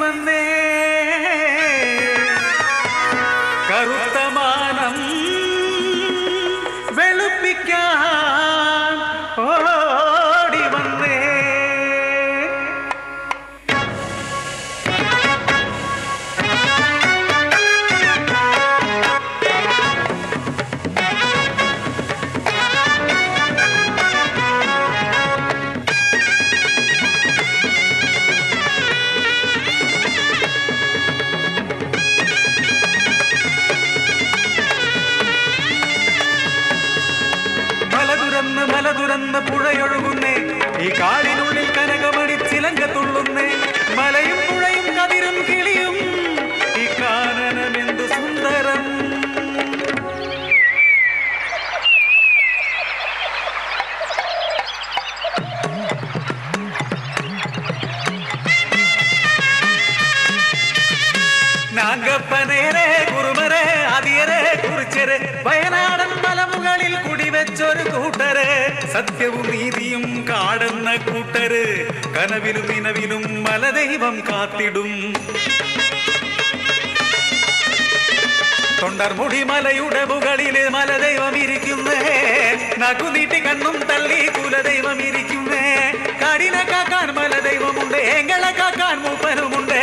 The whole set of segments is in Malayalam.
വന്നേ കറുത്ത മാനം വെളുപ്പിക്കാൻ ഓടി വന്നേ മലതുരന്ന് പുഴയൊഴുകുന്നേ ഈ കാടിനുള്ളിൽ കനകമണി ചിലങ്ക തുള്ളുന്നേ മലയും പുഴയും കതിരും കിളിയും ഈ കാനനമെന്തു സുന്ദരം നാഗപ്പനേരെ കുറുമരെ അതിയരെ കുറിച്ചരെ വയനാടൻ മലമുകളിൽ കുടിവെച്ചൊരു കൂട്ടര് സത്യവും നീതിയും കാടുന്ന കൂട്ടര് കനവിലും നിലവിലും മലദൈവം കാത്തിടും തൊണ്ടർമുടി മലയുടെ മുകളില് മലദൈവം ഇരിക്കുന്നേ നകുനീട്ടി കണ്ണും തള്ളി കുലദൈവം ഇരിക്കുന്നേ കാടിനെ കാക്കാൻ മലദൈവമുണ്ട് ഏങ്ങളെ കാക്കാൻ മൂപ്പനുമുണ്ട്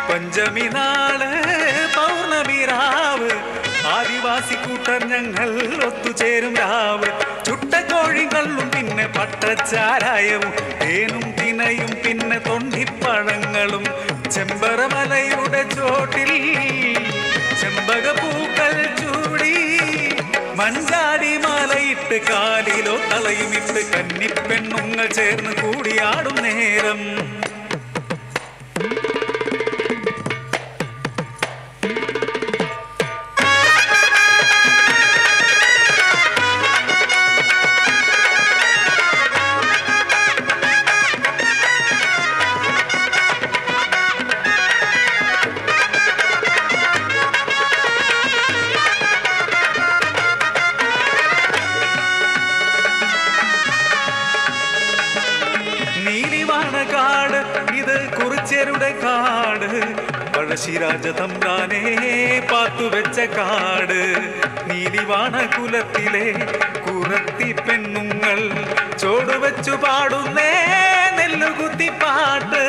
പഞ്ചമി നാള് പൗർണമി രാവ് ആദിവാസി കൂട്ടർ ഞങ്ങൾ ഒത്തുചേരും രാവ് ചുട്ടക്കോഴി കള്ളും പിന്നെ പട്ടച്ചാരായവും തേനും തിനയും പിന്നെ തൊണ്ടിപ്പഴങ്ങളും ചെമ്പറമലയുടെ ചോട്ടിൽ ചെമ്പകപ്പൂക്കൾ ചൂടി മഞ്ചാടി മാലയിട്ട് കാലിലോ തലയുമിട്ട് കന്നിപ്പെണ്ണുങ്ങൾ ചേർന്ന് കൂടിയാടും നേരം കാട് ഇത് കുറിച്യരുടെ കാട് പഴശ്ശിരാജ തമ്പ്രാനെ പാത്തുവെച്ച കാട് നീലിവാണ കുലത്തിലെ കുറത്തി പെണ്ണുങ്ങൾ ചോടുവെച്ചു പാടുന്നേ നെല്ലുകുത്തിപ്പാട്ട്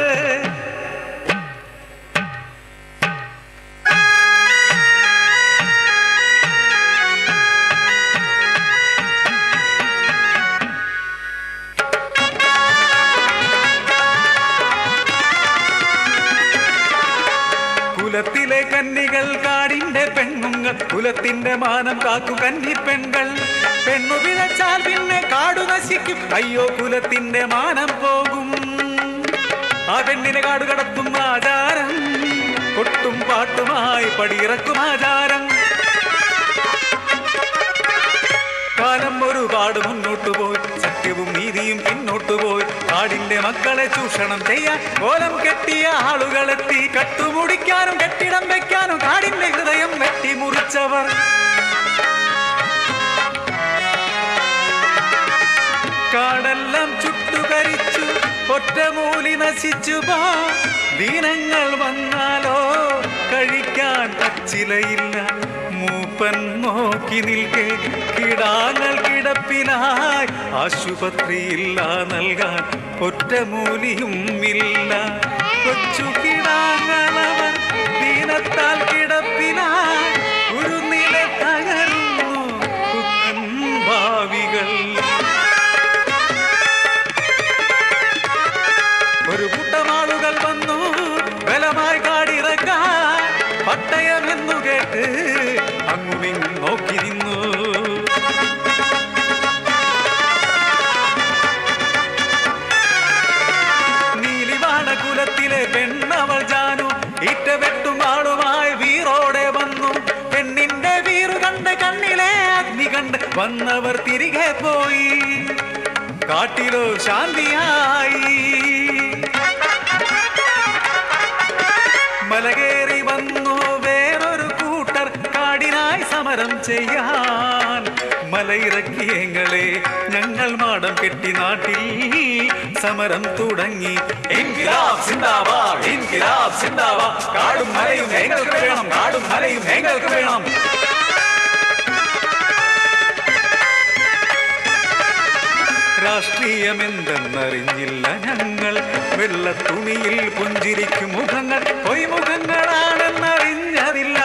കുലത്തിലെ കന്നികൾ കാടിന്റെ പെണ്ണുങ്ങൾ കുലത്തിന്റെ മാനം കാക്കു കന്നി പെൺകൾ പെണ്ണു പിഴച്ചാൽ പിന്നെ കാടു നശിക്കും അയ്യോ കുലത്തിന്റെ മാനം പോകും ആ പെണ്ണിനെ കാടു കടത്തും ആചാരം കൊട്ടും പാട്ടുമായി പടിയിറക്കും ആചാരം കാലം ഒരുപാട് മുന്നോട്ടു പോയി സത്യവും നീതിയും പിന്നോട്ടു പോയി കാടിന്റെ മക്കളെ ചൂഷണം ചെയ്യാൻ കോലം കെട്ടിയ ആളുകളെത്തി കട്ടുമുടിക്കാനും കെട്ടിടം വെക്കാനും കാടിന്റെ ഹൃദയം വെട്ടിമുറിച്ചവർ കാടെല്ലാം ചുട്ടുകരിച്ചു ഒറ്റമൂലി നശിച്ചു പോ ദീനങ്ങൾ വന്നാലോ കഴിക്കാൻ പച്ചിലയില്ല മൂപ്പൻ നോക്കി നിൽക്കെ കിടാങ്ങൾ കിടപ്പിനായി ആശുപത്രിയില്ല നൽകാൻ ഒറ്റമൂലിയും ഇല്ല കൊച്ചു കിടാങ്ങളവർ ദീനത്താൽ കിടപ്പിനായി ഒരു നില തകർന്നു പുത്തൻ ഭാവികൾ ഒരു കൂട്ടമാളുകൾ വന്നു ബലമായി കാടിറക്കാൻ പട്ടയമെന്നു കേട്ട് അങ്ങുമിങ്ങും നോക്കി നിന്നു നീലിവാണ കുലത്തിലെ പെണ്ണവൾ ജാനു ഇറ്റവെട്ടും ആളുമായി വീറോടെ വന്നു പെണ്ണിന്റെ വീറു കണ്ട് കണ്ണിലെ അഗ്നി കണ്ട് വന്നവർ തിരികെ പോയി കാട്ടിലോ ശാന്തിയായി മലകേറി വന്നു വേറൊരു കൂട്ടർ കാടിനായി സമരം ചെയ്യാൻ മലയിറക്കിയങ്ങളെ ഞങ്ങൾ മാടം കെട്ടി നാട്ടിൽ സമരം തുടങ്ങി. ഇൻകിലാബ് സിന്ദാബാദ്, ഇൻകിലാബ് സിന്ദാബാദ്, കാടും മലയും ഞങ്ങൾക്ക് വേണം, കാടും മലയും ഞങ്ങൾക്ക് വേണം. രാഷ്ട്രീയമെന്തെന്നറിഞ്ഞില്ല ഞങ്ങൾ, വെള്ളത്തുണിയിൽ പുഞ്ചിരിക്കും മുഖങ്ങൾ പൊയ്മുഖങ്ങളാണെന്നറിഞ്ഞതില്ല,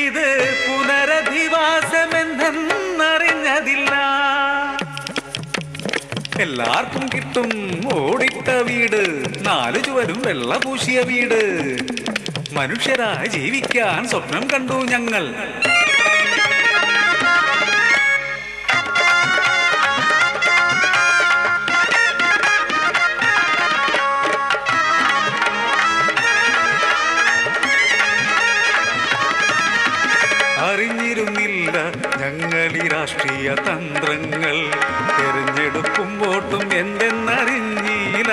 ഇത് പുനരധിവാസമെന്തെന്നറിഞ്ഞതില്ല. എല്ലാവർക്കും കിട്ടും ഓടിട്ട വീട്, 4 ചുവരും വെള്ള പൂശിയ വീട്, മനുഷ്യരായി ജീവിക്കാൻ സ്വപ്നം കണ്ടു ഞങ്ങൾ. അറിഞ്ഞിരുന്നില്ല ഞങ്ങളീ രാഷ്ട്രീയ തന്ത്രങ്ങൾ, തെരഞ്ഞെടുപ്പും വോട്ടും എന്തെന്നറിഞ്ഞില്ല.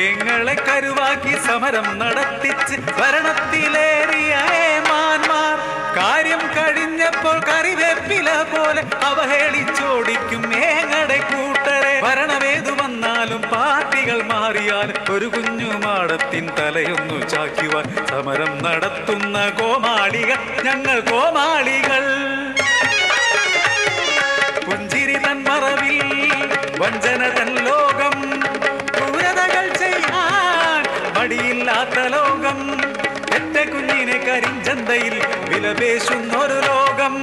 ഏങ്ങളെ കരുവാക്കി സമരം നടത്തിച്ച് ഭരണത്തിലേറിയ ഏമാന്മാർ കാര്യം കഴിഞ്ഞപ്പോൾ കറിവേപ്പില പോലെ അവഹേളിച്ചോടിക്കും ഏങ്ങടെ കൂട്ടരെ. ഭരണമേതു വന്നാലും പാർട്ടികൾ മാറിയാൽ ഒരു കുഞ്ഞു മാടത്തിൻ തലയൊന്നു ചാക്കുവാൻ സമരം നടത്തുന്ന കോമാളികൾ ഞങ്ങൾ, കോമാളികൾ. പുഞ്ചിരി തൻ മറവിൽ വഞ്ചന തൻ ലോകം, ക്രൂരതകൾ ചെയ്യാൻ മടിയില്ലാത്ത ലോകം, എറ്റ കുഞ്ഞിനെ കരിഞ്ചന്തയിൽ വിലപേശുന്നൊരു ലോകം.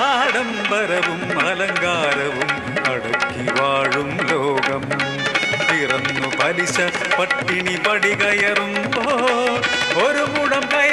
ആഡംബരവും അലങ്കാരവും അടക്കി വാഴും ലോകം, പിറന്നു പലിശ പട്ടിണി പടി കയറുമ്പോ ഒരു മുടം കയ